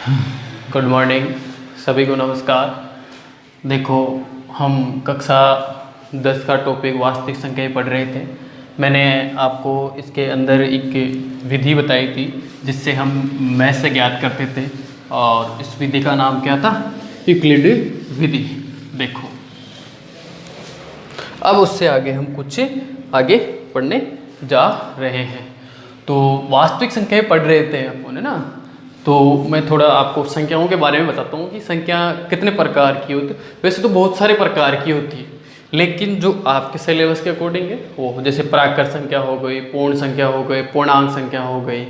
Good morning, सभी को नमस्कार। देखो, हम कक्षा 10 का टॉपिक वास्तविक संख्याएं पढ़ रहे थे। मैंने आपको इसके अंदर एक विधि बताई थी जिससे हम मैथ से ज्ञात करते थे, और इस विधि का नाम क्या था? यूक्लिड विधि। देखो, अब उससे आगे हम कुछ आगे पढ़ने जा रहे हैं। तो वास्तविक संख्याएं पढ़ रहे थे अपन, है ना। तो मैं थोड़ा आपको संख्याओं के बारे में बताता हूँ कि संख्या कितने प्रकार की होती है। वैसे तो बहुत सारे प्रकार की होती है, लेकिन जो आपके सिलेबस के अकॉर्डिंग है वो, जैसे प्राकृत संख्या हो गई, पूर्ण संख्या हो गई, पूर्णांक संख्या हो गई,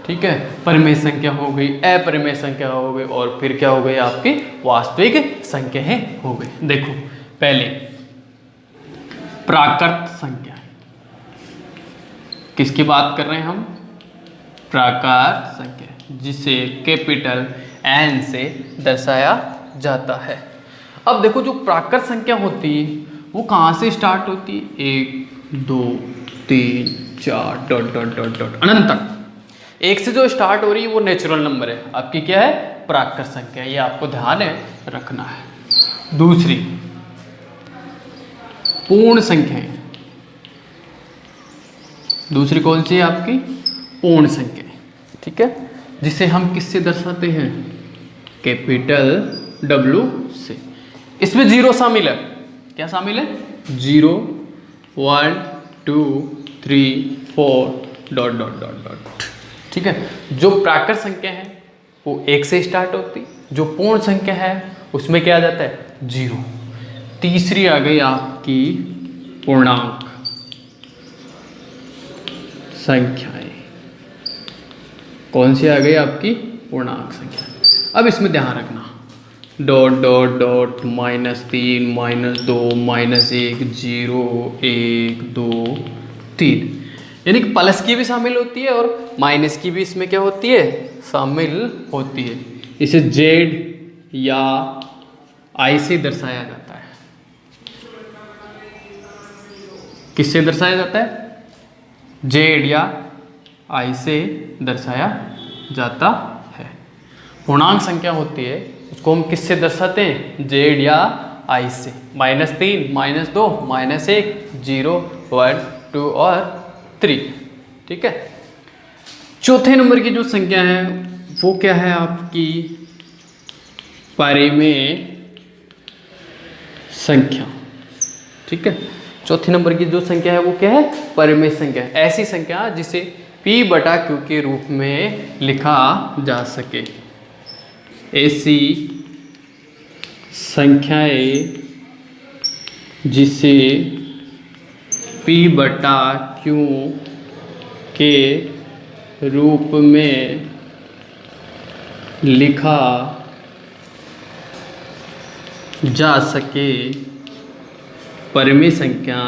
ठीक है, परिमेय संख्या हो गई, अपरिमेय संख्या हो गई, और फिर क्या हो गई आपकी वास्तविक संख्याएं हो गई। देखो, पहले प्राकृत संख्या, किसकी बात कर रहे हैं हम? प्राकृत संख्या, जिसे कैपिटल एन से दर्शाया जाता है। अब देखो, जो प्राकृत संख्या होती है वो कहाँ से स्टार्ट होती है? 1 2 3 4 डॉट डॉट डॉट डॉट अनंत तक। एक से जो स्टार्ट हो रही है वो नेचुरल नंबर है, आपकी क्या है? प्राकृत संख्या। ये आपको ध्यान है रखना है। दूसरी पूर्ण संख्याएं। दूसरी कौन सी है आपकी? पूर्ण संख्या, ठीक है, जिसे हम किससे दर्शाते हैं? कैपिटल W से। इसमें जीरो शामिल है। क्या शामिल है? 0 1 2 3 4 डॉट डॉट डॉट डॉट, ठीक है। जो प्राकृत संख्या है वो 1 से स्टार्ट होती, जो पूर्ण संख्या है उसमें क्या आ जाता है? 0। तीसरी आ गई आपकी पूर्णांक संख्याएं। कौन सी आ गई आपकी? पूर्णांक संख्या। अब इसमें ध्यान रखना, डॉट डॉट डॉट -3 -2 -1 0 1 2 3, यानी कि प्लस की भी शामिल होती है और माइनस की भी इसमें क्या होती है? शामिल होती है। इसे जेड या आई से दर्शाया जाता है। किससे दर्शाया जाता है? जेड या आई से दर्शाया जाता है। पूर्णांक संख्या होती है उसको हम किससे दर्शाते हैं? जेड या आई से। -3 -2 -1 0 1 2 और 3, ठीक है। चौथे नंबर की जो संख्या है वो क्या है आपकी? परिमेय संख्या, ठीक है। चौथे नंबर की जो संख्या है वो क्या है? परिमेय संख्या। ऐसी संख्या जिसे P/Q के रूप में लिखा जा सके। ऐसी संख्याएं जिसे P/Q के रूप में लिखा जा सके, परिमेय संख्या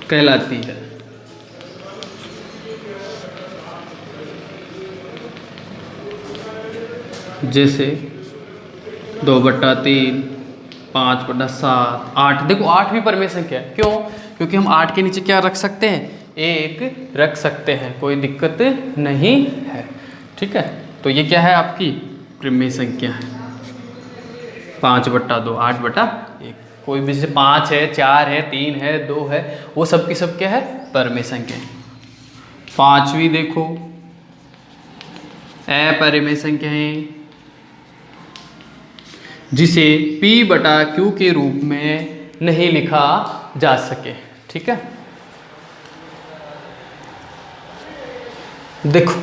कहलाती है। जैसे 2/3 5/7 8। देखो, 8 भी परिमेय संख्या है। क्यों? क्योंकि हम 8 के नीचे क्या रख सकते हैं? 1 रख सकते हैं, कोई दिक्कत नहीं है, ठीक है। तो ये क्या है आपकी? परिमेय संख्या है। 5/2 8/1। कोई भी, जैसे 5 है, 4 है, 3 है, 2 है, वो सब की सब क्या है? परिमेय संख्या। पांचवी देखो, अपरिमेय संख्याएं जिसे P/Q के रूप में नहीं लिखा जा सके, ठीक है। देखो,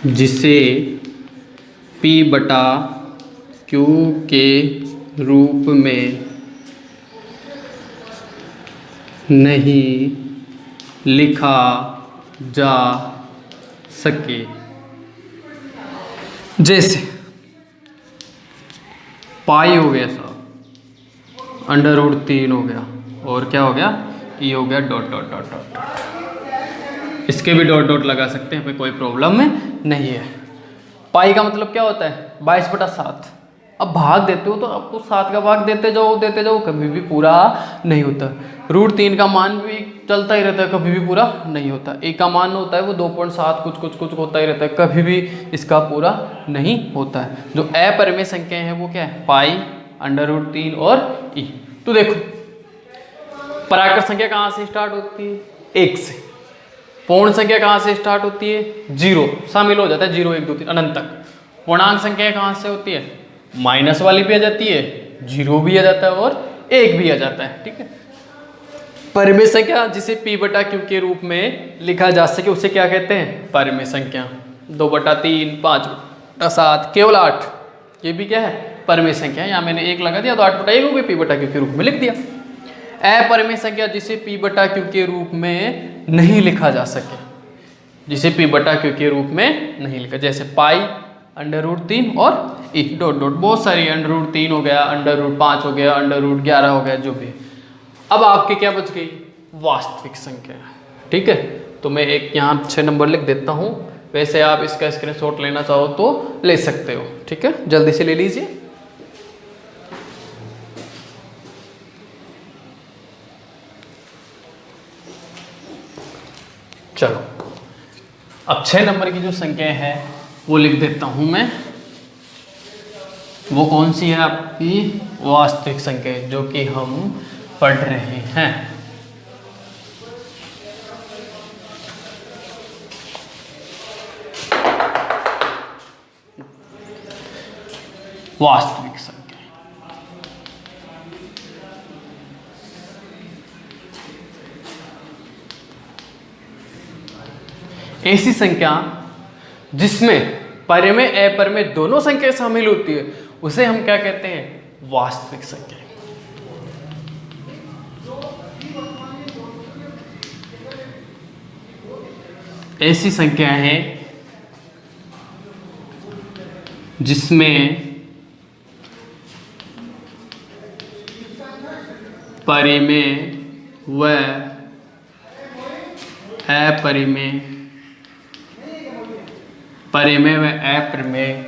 जिसे P/Q के रूप में नहीं लिखा जा सके, जैसे पाई हो गया साहब, √3 हो गया, और क्या हो गया? E हो गया, डॉट डॉट डॉट डॉट। इसके भी डॉट डॉट लगा सकते हैं, हमें कोई प्रॉब्लम नहीं है। पाई का मतलब क्या होता है? 22/7। अब भाग देते हो तो आपको 7 का भाग देते जाओ, कभी भी पूरा नहीं होता। √3 का मान भी चलता ही रहता है, कभी भी पूरा नहीं होता। ए का मान होता है वो 2.7 कुछ कुछ कुछ होता ही रहता है, कभी भी इसका पूरा नहीं होता है। जो अपरिमेय संख्याएं हैं वो क्या है, पाई, √3 और ई। तो देखो पराकृत संख्या कहाँ से स्टार्ट होती है, 1 से। पूर्ण संख्या कहाँ से स्टार्ट होती है, 0, शामिल हो जाता है 0 1 2 3 अनंत तक। पूर्णांक संख्या कहाँ से होती है, माइनस वाली भी आ जाती है, 0 भी आ जाता है और 1 भी आ जाता है, ठीक है। परिमेय संख्या जिसे p/q के रूप में लिखा जा सके उसे क्या कहते हैं, परिमेय संख्या। 2/3, 5/7, केवल 8, ये भी क्या है, परिमेय संख्या। यहाँ मैंने 1 लगा दिया तो 8/1 हो गई, p/q के रूप में लिख दिया। अपरिमेय संख्या जिसे p/q के रूप में नहीं लिखा जा सके, जिसे p/q के रूप में नहीं लिखा, जैसे पाई, √3 और ई डॉट डॉट, बहुत सारी, √3 हो गया, √5 हो गया, √11 हो गया, जो भी। अब आपके क्या बच गई, वास्तविक संख्या, ठीक है। तो मैं एक यहाँ 6 नंबर लिख देता हूँ, वैसे आप इसका स्क्रीनशॉट लेना चाहो तो ले सकते हो, ठीक है, जल्दी से ले लीजिए। चलो अब 6 नंबर की जो संख्या है वो लिख देता हूं मैं। वो कौन सी है, आपकी वास्तविक संख्या, जो कि हम पढ़ रहे हैं। वास्तविक संख्या ऐसी संख्या जिसमें परिमेय अपरिमेय दोनों संख्या शामिल होती है उसे हम क्या कहते हैं, वास्तविक संख्या। ऐसी संख्या है जिसमें परिमेय व अपरिमेय, परिमेय व अपरिमेय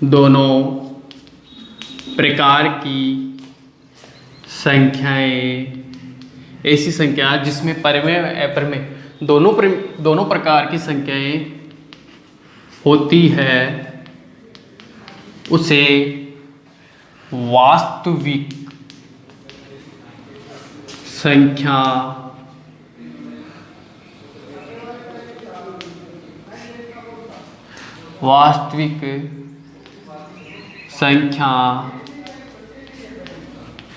दोनों प्रकार की संख्याएं, ऐसी संख्या जिसमें परिमेय व अपरिमेय दोनों प्रकार की संख्याएं होती है उसे वास्तविक संख्या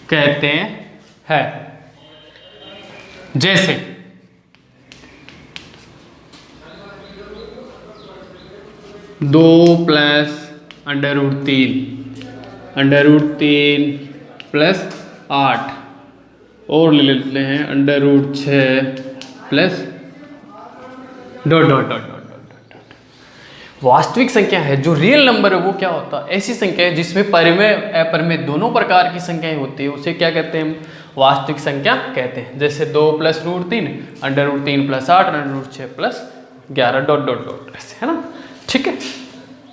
कहते हैं। जैसे दो प्लस √3 प्लस 8 और ले लेते हैं √6 प्लस डॉट डॉट डॉट। वास्तविक संख्या है, जो रियल नंबर है वो क्या होता है, ऐसी संख्या है जिसमें परिमेय अपरिमेय दोनों प्रकार की संख्याएं होती है उसे क्या कहते हैं, वास्तविक संख्या कहते हैं। जैसे 2 plus √3, √3 plus 8, √6 plus 11 dot dot dot, ऐसे है ना, ठीक है।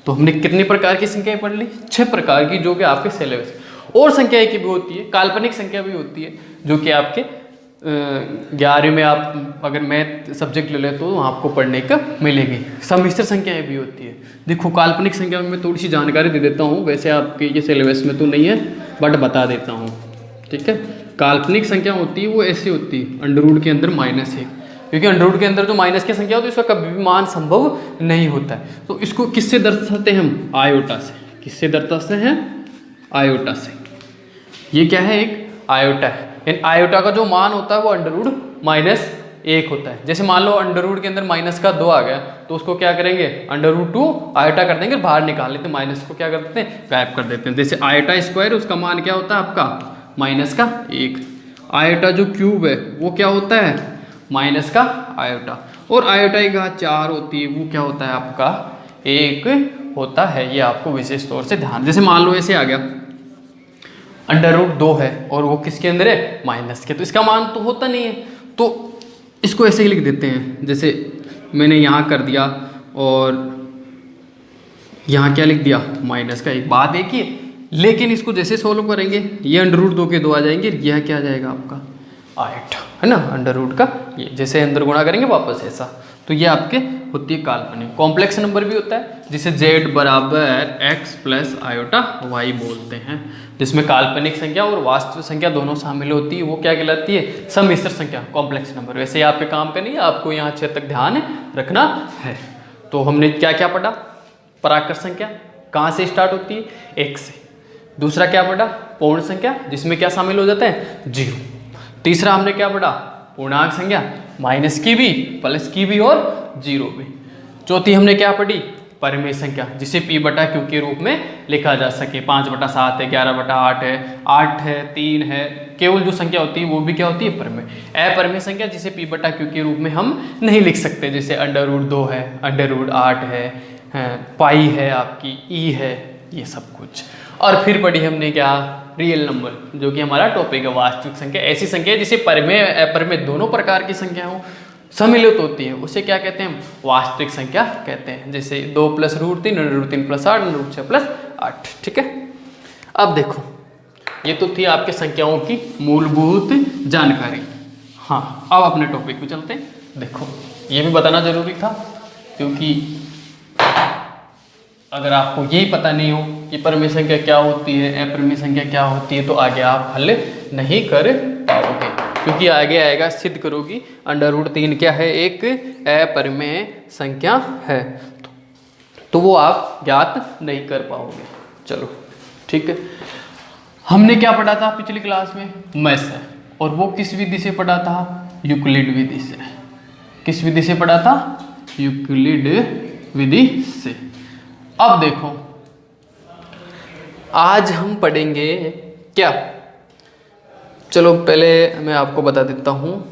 तो हमने कितनी प्रकार की संख्याएं पढ़ ली, 6 प्रकार की, जो कि आपके सिलेबस। और संख्याएं की भी होती है, काल्पनिक संख्या भी होती है, जो कि आपके 11वीं में आप अगर मैथ सब्जेक्ट ले लें तो आपको पढ़ने का मिलेगी। सम्मिश्र संख्याएं भी होती है। देखो काल्पनिक संख्या में मैं थोड़ी सी जानकारी दे देता हूँ, वैसे आपके ये सिलेबस में तो नहीं है बट बता देता हूँ, ठीक है। काल्पनिक संख्या होती है वो ऐसी होती है, √ के अंदर -1, क्योंकि √ के अंदर जो माइनस की संख्या होती है उसका कभी भी मान संभव नहीं होता है। तो इसको किससे दर्शाते हैं हम, आयोटा से। किससे दर्शाते हैं, आयोटा से। ये क्या है, एक आयोटा है। इन आयोटा का जो मान होता है वो √-1 होता है। जैसे मान लो √ के अंदर -2 आ गया तो उसको क्या करेंगे, √2 आयोटा कर देंगे, बाहर निकाल लेते हैं, माइनस को क्या कर देते हैं, गायब कर देते हैं। जैसे आयोटा स्क्वायर, उसका मान क्या होता है आपका -1। आयोटा जो क्यूब है वो क्या होता है, -का आयोटा। और आयोटा की घात 4 होती है, वो क्या होता है आपका 1 होता है। ये आपको विशेष तौर से ध्यान, जैसे मान लो ऐसे आ गया √2 है और वो किसके अंदर है, माइनस के, तो इसका मान तो होता नहीं है, तो इसको ऐसे ही लिख देते हैं। जैसे मैंने यहाँ कर दिया और यहाँ क्या लिख दिया, माइनस का। एक बात देखिए, लेकिन इसको जैसे सोल्व करेंगे ये अंडर रूट 2 के 2 आ जाएंगे, यह क्या आ जाएगा आपका 8, है ना, अंडर रूट का ये जैसे अंदर गुणा करेंगे वापस ऐसा, तो ये आपके होती है काल्पनिक। कॉम्प्लेक्स नंबर भी होता है जिसे z बराबर x प्लस आयोटा y बोलते हैं, जिसमें काल्पनिक संख्या और वास्तविक संख्या दोनों शामिल होती है, वो क्या कहलाती है, सम्मिश्र संख्या, कॉम्प्लेक्स नंबर। वैसे ही आपके काम का नहीं है, आपको यहाँ अच्छे तक ध्यान रखना है। तो हमने क्या क्या पढ़ा, पराकृत संख्या कहाँ से स्टार्ट होती है, 1 से। दूसरा क्या पढ़ा, पूर्ण संख्या जिसमें क्या शामिल हो जाता है, 0। तीसरा हमने क्या पढ़ा, पूर्णांक संख्या, माइनस की भी, प्लस की भी और 0 भी। चौथी हमने क्या पढ़ी, परिमेय संख्या जिसे p बटा q के रूप में लिखा जा सके, 5/7 है, 11/8 है, 8 है, 3 है, केवल जो संख्या होती है वो भी क्या होती है, परिमेय। अपरिमेय संख्या जिसे p बटा q के रूप में हम नहीं लिख सकते, जैसे अंडर रूट 2 है, अंडर रूट 8 है, पाई है आपकी, e है, ये सब कुछ। और फिर पढ़ी हमने क्या, रियल नंबर, जो कि हमारा टॉपिक है, वास्तविक संख्या ऐसी संख्या जिसे परिमेय अपरिमेय दोनों प्रकार की संख्या हो, सम्मिलित होती है, उसे क्या कहते हैं, वास्तविक संख्या कहते हैं। जैसे 2 + √3, √3 + 8, √6 + 8, ठीक है। अब देखो, ये तो थी आपके संख्याओं की मूलभूत जानकारी। हाँ, अब अपने टॉपिक पे चलते हैं। देखो, ये भी बताना जरूरी था, क्योंकि अगर आपको यही पता नहीं हो कि परिमेय संख्या क्या होती है, अपरिमेय संख्या क्या होती है, तो आगे आप हल नहीं कर पाओगे, क्योंकि आगे आएगा सिद्ध करोगी अंडर रूट 3 क्या है, एक अपरिमेय संख्या है, तो वो आप ज्ञात नहीं कर पाओगे। चलो ठीक है। हमने क्या पढ़ा था पिछली क्लास में, मैथ है, और वो किस विधि से पढ़ा था, यूक्लिड विधि से। किस विधि से पढ़ा था, यूक्लिड विधि से। अब देखो, आज हम पढ़ेंगे क्या, चलो पहले मैं आपको बता देता हूँ।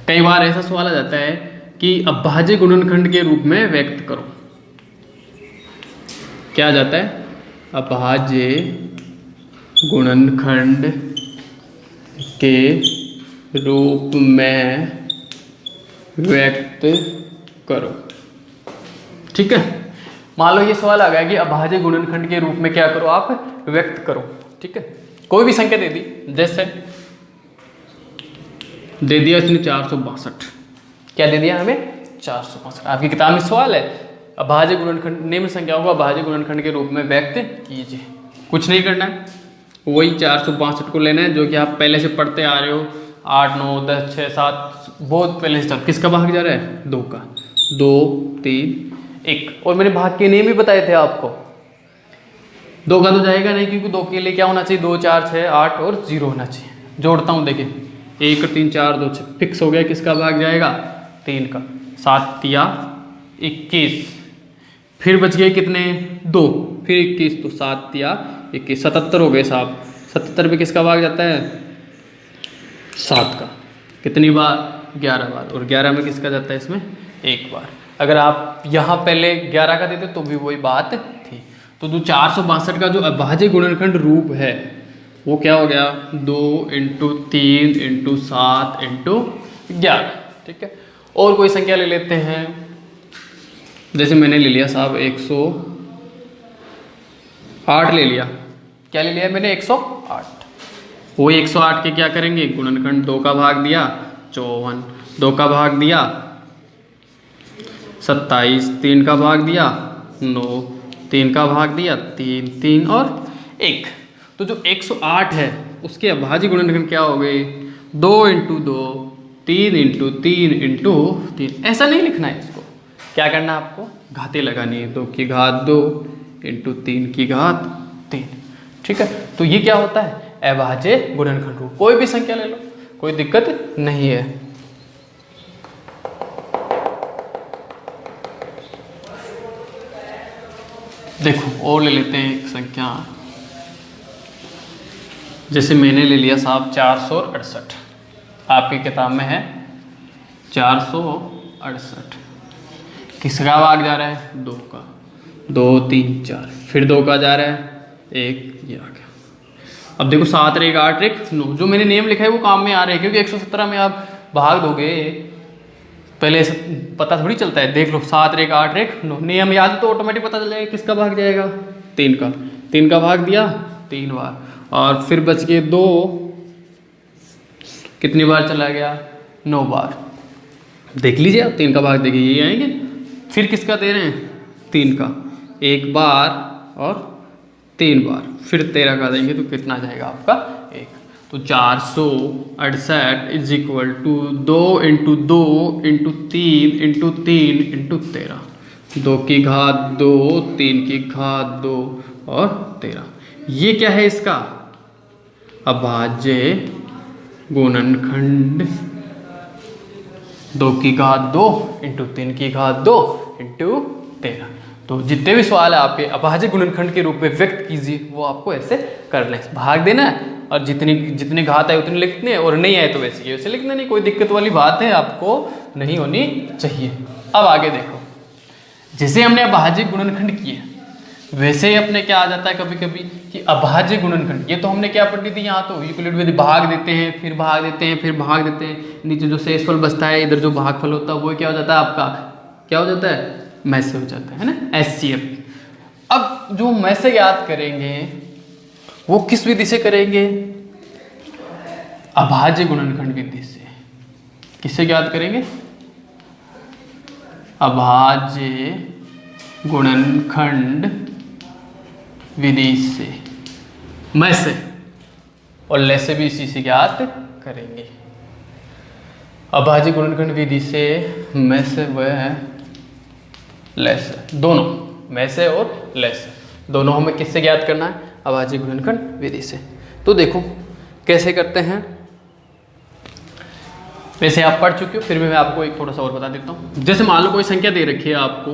कई बार ऐसा सवाल आ जाता है कि अभाज्य गुणनखंड के रूप में व्यक्त करो। क्या आ जाता है, अभाज्य गुणनखंड के रूप में व्यक्त करो, ठीक है। मान लो ये सवाल आ गया कि अभाज्य गुणनखंड के रूप में क्या करो, आप व्यक्त करो, ठीक है। कोई भी संख्या दे दी, जैसे दे दिया इसने 462, क्या दे दिया हमें, 462। आपकी किताब में सवाल है, अभाज्य गुणनखंड, निम्न संख्याओं को अभाज्य गुणनखंड के रूप में व्यक्त कीजिए। कुछ नहीं करना है, वही 462 को लेना है जो कि आप पहले से पढ़ते आ रहे हो, 8 9 10 6 7, बहुत पहले से। किसका भाग जा रहा है, 2 का, 2 3 1, और मैंने भाग के नियम भी बताए थे आपको। 2 का तो जाएगा नहीं, क्योंकि 2 के लिए क्या होना चाहिए, 2 4 6 8 और 0 होना चाहिए। जोड़ता हूँ, देखिए 1 3 4 2 6, फिक्स हो गया, किसका भाग जाएगा, 3 का, 7 या 21, फिर बच गए कितने, 2, फिर 21, तो 7 या 21, 77 हो गए साहब। 77 पे किसका भाग जाता है, 7 का, कितनी बार, 11 बार, और 11 में किसका जाता है, इसमें 1 बार। अगर आप यहाँ पहले 11 का देते तो भी वही बात थी। तो जो 462 का जो अभाज्य गुणनखंड रूप है वो क्या हो गया, 2 × 3 × 7 × 11, ठीक है। और कोई संख्या ले लेते हैं, जैसे मैंने ले लिया साहब 108 ले लिया। क्या ले लिया मैंने, 108। वो 108 के क्या करेंगे, गुणनखंड, 2 का भाग दिया 54, 2 का भाग दिया 27, 3 का भाग दिया 9, 3 का भाग दिया 3, 3 और 1। तो जो 108 है उसके अभाज्य गुणनखंड क्या हो गए, 2 × 2, 3 × 3 × 3। ऐसा नहीं लिखना है इसको, क्या करना है आपको, घातें लगानी है, 2 की घात 2 × 3 की घात 3, ठीक है। तो ये क्या होता है, अभाज्य गुणनखंड रूप। कोई भी संख्या ले लो, कोई दिक्कत नहीं है। देखो और ले लेते हैं एक संख्या, जैसे मैंने ले लिया साहब 468, आपकी किताब में है 468, किसका भाग जा रहा है, 2 का, 2 3 4, फिर 2 का जा रहा है 1, ये आ गया। अब देखो 7 1 8 1 9, जो मैंने नेम लिखा है वो काम में आ रहे हैं, क्योंकि 117 में आप भाग दोगे पहले से पता थोड़ी चलता है, देख लो 7 रेख 8 रेख 9, नियम याद है तो ऑटोमेटिक पता चल जाएगा किसका भाग जाएगा, 3 का भाग दिया 3 बार, और फिर बच गए 2, कितनी बार चला गया 9 बार। देख लीजिए आप 3 का भाग देखिए ये आएंगे। फिर किसका दे रहे हैं 3 का, 1 बार और 3 बार, फिर 13 का देंगे तो कितना जाएगा आपका 1। तो 468 is equal to 2 into 2 into 3 into 3 into 13, 2 की घात 2, 3 की घात 2 और 13। ये क्या है इसका अभाज्य गुणनखंड, 2 की घात 2 इंटू 3 की घात 2 इंटू 13। तो जितने भी सवाल है आपके अभाज्य गुणनखंड के रूप में व्यक्त कीजिए, वो आपको ऐसे कर लें, भाग देना है और जितनी घात है उतनी लिखने हैं, और नहीं आए तो वैसे ही वैसे लिखना, नहीं कोई दिक्कत वाली बात है, आपको नहीं होनी चाहिए। अब आगे देखो, जैसे हमने अभाज्य गुणनखंड किए वैसे ही अपने क्या आ जाता है कभी कभी कि अभाज्य गुणनखंड, ये तो हमने क्या पढ़ी थी, यहाँ तो यूक्लिड विधि भाग देते हैं फिर भाग देते हैं फिर भाग देते हैं, नीचे जो शेषफल बचता है इधर जो भागफल होता है वो क्या हो जाता है आपका, क्या हो जाता है मैसे हो जाता है ना, SCF। अब जो मैसे याद करेंगे वो किस विधि से करेंगे, अभाज्य गुणनखंड विधि से। किससे याद करेंगे, अभाज्य गुणनखंड विधि से, मैसे और लेसे भी इसी से याद करेंगे। अभाज्य गुणनखंड विधि से मैसे व लेसे, दोनों मैसे और लेसे दोनों हमें किससे ज्ञात करना है, अभाज्य गुणनखंड विधि से। तो देखो कैसे करते हैं, वैसे आप पढ़ चुके हो फिर भी मैं आपको एक थोड़ा सा और बता देता हूँ। जैसे मान लो कोई संख्या दे रखी है आपको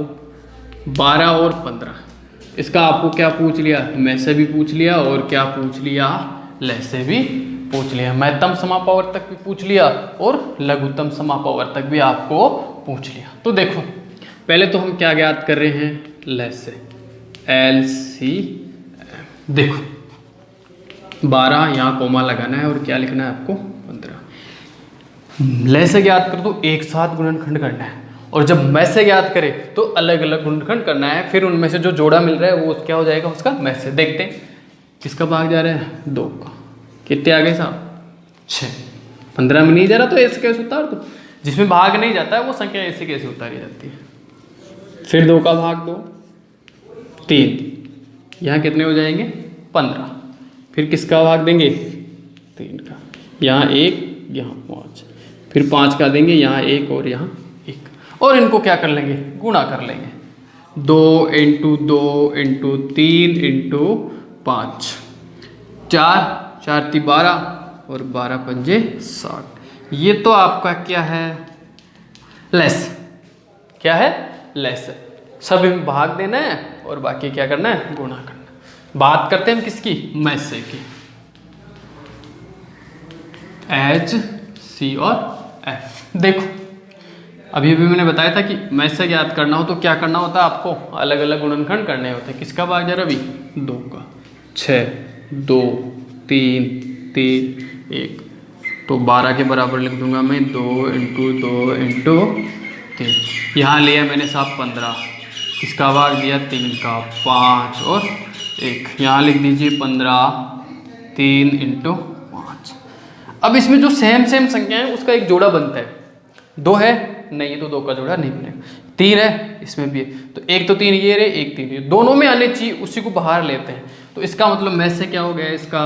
12 और 15, इसका आपको क्या पूछ लिया, मैसे भी पूछ लिया और क्या पूछ लिया, लेसे भी पूछ लिया, महत्तम समापवर्तक भी पूछ लिया और लघुत्तम समापवर्तक भी आपको पूछ लिया। तो देखो पहले तो हम क्या ज्ञात कर रहे हैं, लेसे, LCM। देखो 12 यहाँ कोमा लगाना है और क्या लिखना है आपको 15। लेसे ज्ञात कर तो एक साथ गुणनखंड करना है, और जब मैसे ज्ञात करे तो अलग अलग गुणनखंड करना है, फिर उनमें से जो जोड़ा मिल रहा है वो क्या हो जाएगा उसका मैसे। देखते हैं किसका भाग जा रहा है 2 का, कितने आ गए साहब 6, 15 में नहीं जा रहा तो ऐसे कैसे उतार दो, जिसमें भाग नहीं जाता है वो संख्या ऐसे कैसे उतारी जाती है। फिर 2 का भाग 2 3, यहाँ कितने हो जाएंगे 15, फिर किसका भाग देंगे 3 का, यहाँ 1 यहाँ 5, फिर 5 का देंगे यहाँ 1 और यहाँ 1, और इनको क्या कर लेंगे गुणा कर लेंगे, 2 इंटू 2 इंटू 3 इंटू 5, 4 × 3 12 और 12 पंजे 60। ये तो आपका क्या है लेस, क्या है लेस, सब में भाग देना है और बाकी क्या करना है गुणा करना। बात करते हैं हम किसकी, मैसे की, H C और F। देखो अभी मैंने बताया था कि मैसे ज्ञात करना हो तो क्या करना होता है, आपको अलग अलग गुणनखंड करने होते हैं। किसका भाग जा रहा है अभी 2 का, 6 2 3 3 1, तो 12 के बराबर लिख दूंगा मैं 2 इंटू 2 इंटू 3, यहाँ लिया मैंने साहब 15, किसका भाग दिया 3 का, 5 और 1, यहाँ लिख दीजिए 15 3 इंटू 5। अब इसमें जो सेम संख्या है उसका एक जोड़ा बनता है, 2 है नहीं तो 2 का जोड़ा नहीं बनेगा, 3 है इसमें भी है, तो एक तो 3 ये रहे एक 3 ये, दोनों में आने चाहिए, उसी को बाहर लेते हैं। तो इसका मतलब में से क्या हो गया इसका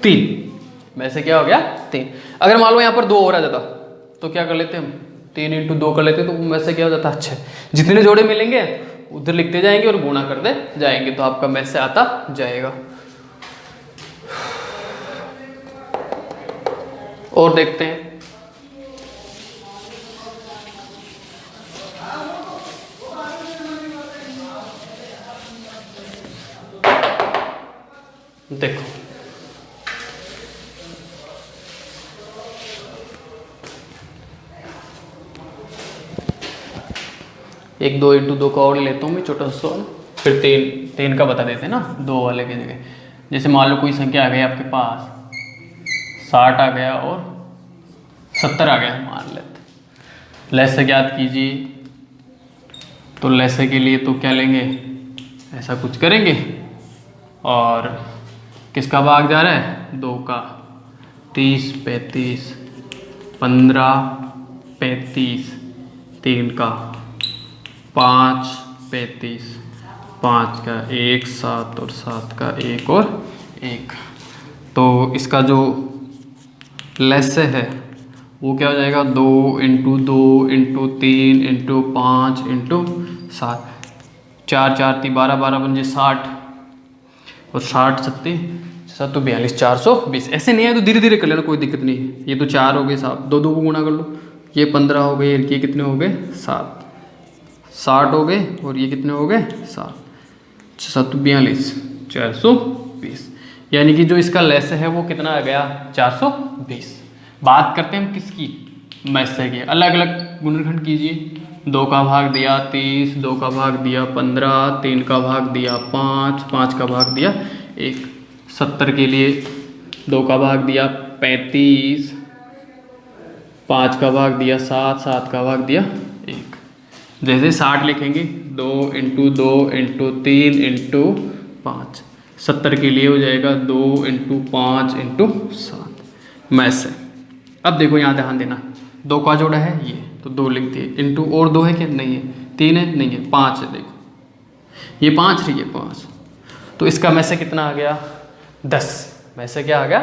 3, में से क्या हो गया 3। अगर मान लो यहाँ पर 2 और आ जाता तो क्या कर लेते हम 3 इंटू 2 कर लेते, तो में से क्या हो जाता 6। जितने जोड़े मिलेंगे उधर लिखते जाएंगे और गुणा करते जाएंगे तो आपका में से आता जाएगा। और देखते हैं देखो 1 2 इंटू 2 का और लेता हूँ मैं छोटा सा, फिर 3 का बता देते हैं ना 2 वाले की जगह। जैसे मान लो कोई संख्या आ गई आपके पास 60 आ गया और 70 आ गया मान लेते, लैसे ज्ञात कीजिए। तो लैसे के लिए तो क्या लेंगे, ऐसा कुछ करेंगे और किसका भाग जा रहा है, 2 का। 30 35 15 35 3 का 5 35 5 का 1 7 और 7 का 1 और 1। तो इसका जो लैसे है वो क्या हो जाएगा, 2 × 2 × 3 × 5 × 7, 4 4 3 12 12 पंजे 60 और 60 सत्ती 7 42 420। ऐसे नहीं है तो धीरे धीरे कर लेना, कोई दिक्कत नहीं है। ये तो 4 हो गए साहब, 2 2 को गुणा कर लो, ये 15 हो गए, ये कितने हो गए 7, 60 हो गए और ये कितने हो गए 7 7 42 420। यानी कि जो इसका लैसे है वो कितना आ गया 420। बात करते हैं हम किसकी, मैसे की। अलग अलग गुणनखंड कीजिए। 2 का भाग दिया 30, 2 का भाग दिया 15, 3 का भाग दिया 5, 5 का भाग दिया 1। 70 के लिए 2 का भाग दिया 35, 5 का भाग दिया 7, 7 का भाग दिया 1। जैसे 60 लिखेंगे 2 × 2 × 3 × 5। 70 के लिए हो जाएगा 2 × 5 × 7 मैसे। अब देखो यहाँ ध्यान देना, 2 का जोड़ा है ये तो 2 लिख दिए, इंटू और 2 है क्या, नहीं है, 3 है नहीं है, 5 है, देखो ये 5 है ये 5। तो इसका मैसे कितना आ गया 10। मैसे क्या आ गया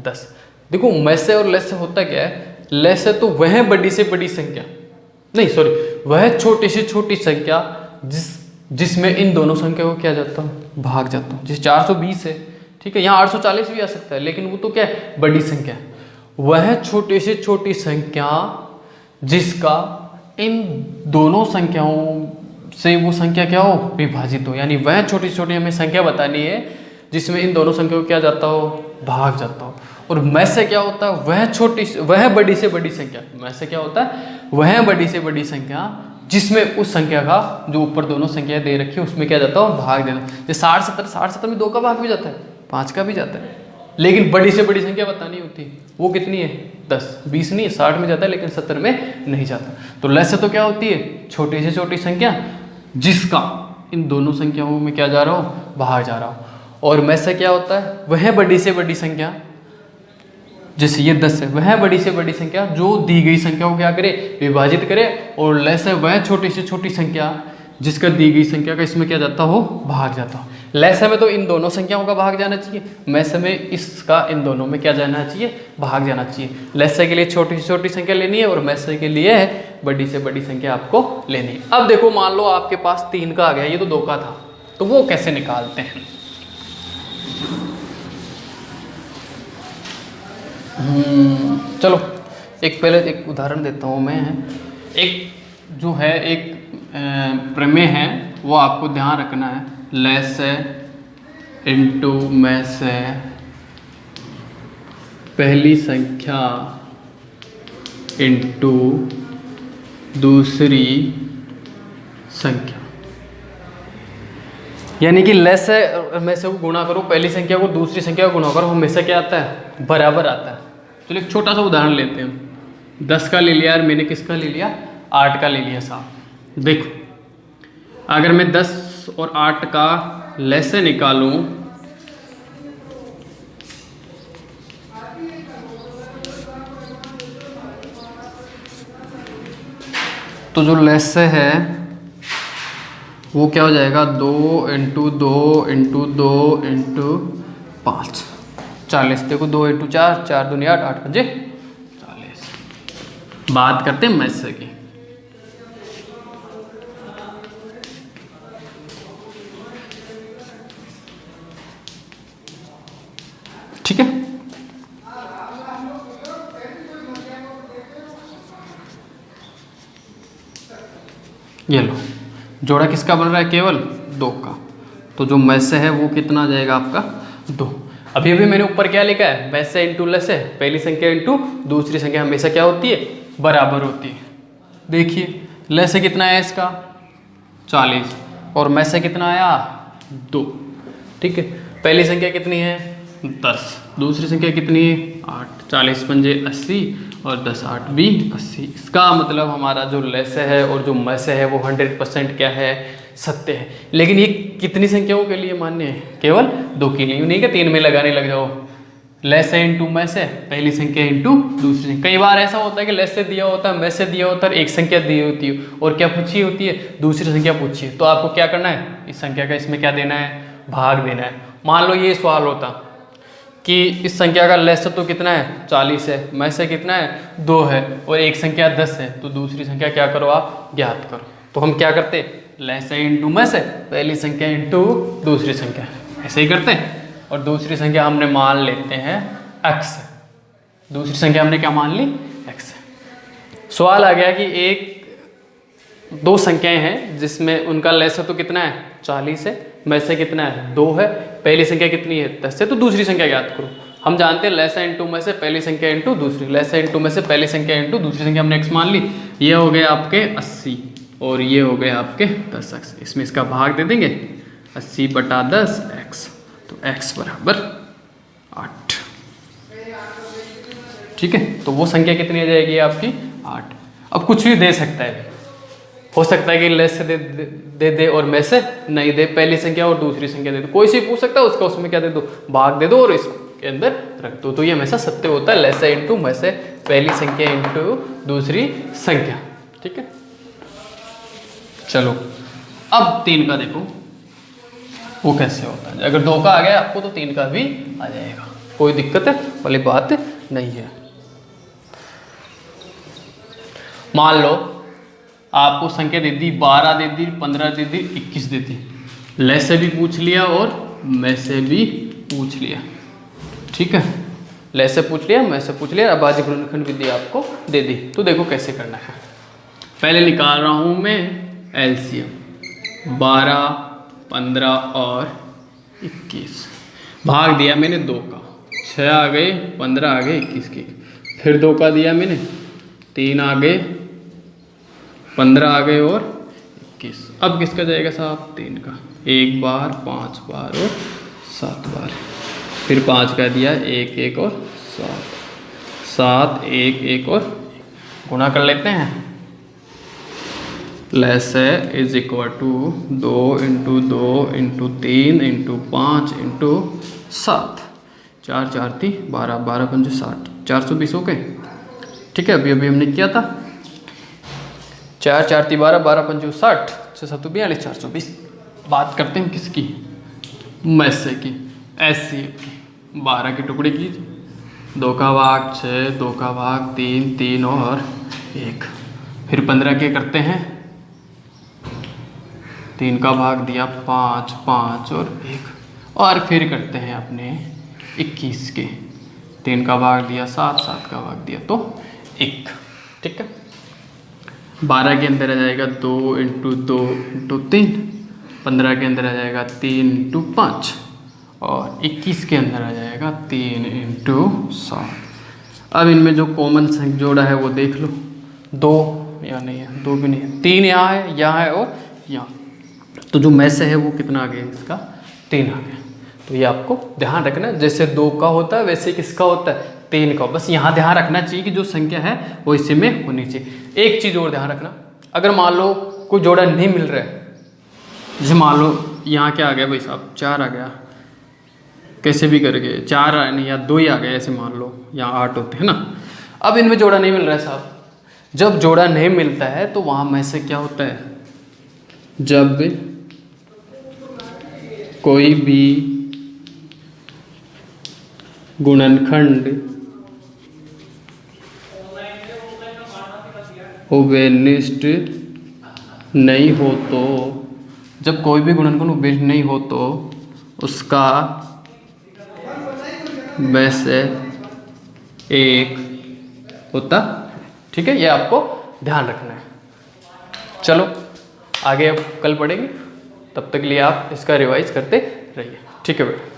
10। देखो मैसे और लेस से होता क्या है, लेस है तो वह बड़ी से बड़ी संख्या, नहीं सॉरी, वह छोटी से छोटी संख्या जिसमें इन दोनों संख्या को क्या जाता हूँ भाग जाता हूँ। जैसे 420 है, ठीक है, यहाँ 840 भी आ सकता है, लेकिन वो तो क्या है बड़ी संख्या। वह छोटी से छोटी संख्या जिसका इन दोनों संख्याओं से वो संख्या क्या हो विभाजित हो, यानी वह छोटी छोटी हमें संख्या बतानी है जिसमें इन दोनों संख्याओं को क्या जाता हो भाग जाता हो। और मैसे क्या होता है वह बड़ी से बड़ी संख्या, मैसे क्या होता है वह बड़ी से बड़ी संख्या जिसमें उस संख्या का जो ऊपर दोनों संख्याएं दे रखी है उसमें क्या जाता हो भाग देना। जैसे 60 70 में 2 का भाग भी जाता है, 5 का भी जाता है, लेकिन बड़ी से बड़ी संख्या बतानी होती है, वो कितनी है 10 20 नहीं है, 60 में जाता है लेकिन 70 में नहीं जाता। तो लैसे तो क्या होती है छोटी से छोटी संख्या जिसका इन दोनों संख्याओं में क्या जा रहा हो भाग जा रहा हो। और मैसे क्या होता है वह बड़ी से बड़ी संख्या, जैसे ये 10 है, वह बड़ी से बड़ी संख्या जो दी गई संख्या को क्या करे विभाजित करे। और लेस है वह छोटी से छोटी संख्या जिसका दी गई संख्या का इसमें क्या जाता हो भाग जाता हो। लेस में तो इन दोनों संख्याओं का भाग जाना चाहिए, मैस में इसका इन दोनों में क्या जाना चाहिए भाग जाना चाहिए। लेस के लिए छोटी से छोटी संख्या लेनी है और मैस के लिए बड़ी से बड़ी संख्या आपको लेनी है। अब देखो मान लो आपके पास 3 का आ गया, ये तो 2 का था, तो वो कैसे निकालते हैं। चलो पहले एक उदाहरण देता हूँ मैं। एक जो है एक प्रमेय है वो आपको ध्यान रखना है, लेस इंटू मैस पहली संख्या इंटू दूसरी संख्या, यानी कि लेस में से गुणा करो पहली संख्या को दूसरी संख्या को गुणा करो, हमेशा क्या आता है बराबर आता है। चलो एक छोटा सा उदाहरण लेते हैं। 10 का ले लिया और मैंने किसका ले लिया 8 का ले लिया साहब। देखो अगर मैं 10 और 8 का लैसे निकालूं तो जो लैसे है वो क्या हो जाएगा 2 × 2 × 2 × 5 40। देखो 2 × 4 4 दूनी 8 8 पंजे 40। बात करते हैं मैसे की। ठीक है, ये लो जोड़ा किसका बन रहा है केवल 2 का, तो जो मैसे है वो कितना आ जाएगा आपका 2। अभी मैंने ऊपर क्या लिखा है मैसे इंटू लेसे, पहली संख्या इंटू दूसरी संख्या हमेशा क्या होती है बराबर होती है। देखिए लेसे कितना है इसका 40 और मैसे कितना आया 2। ठीक है, पहली संख्या कितनी है 10, दूसरी संख्या कितनी है 8, 40 पंजे 80 और 10 8 20 80। इसका मतलब हमारा जो लस्य है और जो मस्य है वो 100% क्या है, सत्य है। लेकिन ये कितनी संख्याओं के लिए मान्य है, केवल 2 के लिए। नहीं कि 3 में लगाने लग जाओ, लस्य इंटू मस्य, पहली संख्या इंटू दूसरी संख्या। कई बार ऐसा होता है कि लस्य दिया होता है, मस्य दिया होता है, एक संख्या दी होती है और क्या पूछी होती है, दूसरी संख्या पूछी है। तो आपको क्या करना है, इस संख्या का इसमें क्या देना है, भाग देना है। मान लो ये सवाल होता कि इस संख्या का लस्य तो कितना है 40 है, मस्य कितना है 2 है और एक संख्या 10 है, तो दूसरी संख्या क्या करो आप, ज्ञात करो। तो हम क्या करते, लस्य इंटू मस्य, पहली संख्या इंटू दूसरी संख्या, ऐसे ही करते हैं। और दूसरी संख्या हमने मान लेते हैं x। दूसरी संख्या हमने क्या मान ली, x। सवाल आ गया कि एक 2 संख्याएं हैं जिसमें उनका लस्य तो कितना है 40 है, मस्य कितना है 2 है, पहली संख्या कितनी है 10 है, तो दूसरी संख्या ज्ञात करो। हम जानते हैं लस्य इंटू मस्य, पहली संख्या इंटू दूसरी, लस्य इंटू मस्य, पहली संख्या इंटू दूसरी संख्या, हमने x मान ली। ये हो गए आपके 80 और ये हो गए आपके 10x। इसमें इसका भाग दे देंगे 80/10x, तो x बराबर 8। ठीक है, तो वो संख्या कितनी आ जाएगी आपकी 8। अब कुछ भी दे सकता है, हो सकता है कि लस्य दे और में से नहीं दे, पहली संख्या और दूसरी संख्या दे दो, कोई सी पूछ सकता है उसका, उसमें क्या दे दो, भाग दे दो और इसके अंदर रख दो। तो ये हमेशा सत्य होता है, लस्य इंटू में से, पहली संख्या इंटू दूसरी संख्या। ठीक है, चलो अब 3 का देखो वो कैसे होता है। अगर 2 का आ गया आपको तो 3 का भी आ जाएगा, कोई दिक्कत वाली बात नहीं है। मान लो आपको संख्या दे दी 12 दे दी, 15 दे दी, 21 दे दी, लस्य भी पूछ लिया और में से भी पूछ लिया। ठीक है, लस्य पूछ लिया, में से पूछ लिया, अभाज्य गुणनखंड विधि आपको दे दी। तो देखो कैसे करना है। पहले निकाल रहा हूं मैं एलसीएम, 12 15 और 21, भाग दिया मैंने 2 का, 6 आ गए, 15 आ गए, 21 के, फिर 2 का दिया मैंने, 3 आ गए, 15 आ गए और 21। अब किसका जाएगा साहब, 3 का, 1 बार, 5 बार और 7 बार, फिर 5 का दिया, 1 1 और 7, 7 1 1 और गुणा कर लेते हैं। लस्य is equal to 2 into 2 into 3 into 5 into 7, 4 4 3 12, 12 5 60, 420 हो गए। ठीक है, अभी हमने किया था 4 4 3 12, 12 5 60, 6 7 42, 420। बात करते हैं किसकी, मस्य की, एससी की। 12 के टुकड़े कीजिए, 2 का भाग 6, 2 का भाग 3, 3 और 1, फिर 15 के करते हैं, 3 का भाग दिया 5, 5 और 1, और फिर करते हैं अपने 21 के, 3 का भाग दिया 7, 7 का भाग दिया तो 1। ठीक है, 12 के अंदर आ जाएगा 2 इंटू 2 इंटू 3, 15 के अंदर आ जाएगा 3 इंटू 5 और 21 के अंदर आ जाएगा 3 इंटू 7। अब इनमें जो कॉमन जोड़ा है वो देख लो, 2 या नहीं है, 2 भी नहीं है, 3 यहाँ है और यहाँ, तो जो मस्य है वो कितना आ गया, इसका 3 आ गया। तो ये आपको ध्यान रखना, जैसे 2 का होता है वैसे किसका होता है, 3 का। बस यहाँ ध्यान रखना चाहिए कि जो संख्या है वो इसी में होनी चाहिए। एक चीज़ और ध्यान रखना, अगर मान लो कोई जोड़ा नहीं मिल रहा है, जैसे मान लो यहाँ क्या आ गया भाई साहब, 4 आ गया, कैसे भी करके 4 नहीं या 2 ही आ गया, ऐसे मान लो यहाँ 8 होते हैं ना। अब इनमें जोड़ा नहीं मिल रहा है साहब, जब जोड़ा नहीं मिलता है तो वहाँ मस्य क्या होता है, जब कोई भी गुणनखंड उभयनिष्ठ नहीं हो, तो जब कोई भी गुणनखंड उभयनिष्ठ नहीं हो तो उसका मस्य 1 होता। ठीक है, ये आपको ध्यान रखना है। चलो आगे अब कल पढ़ेंगे, तब तक के लिए आप इसका रिवाइज करते रहिए। ठीक है बेटा।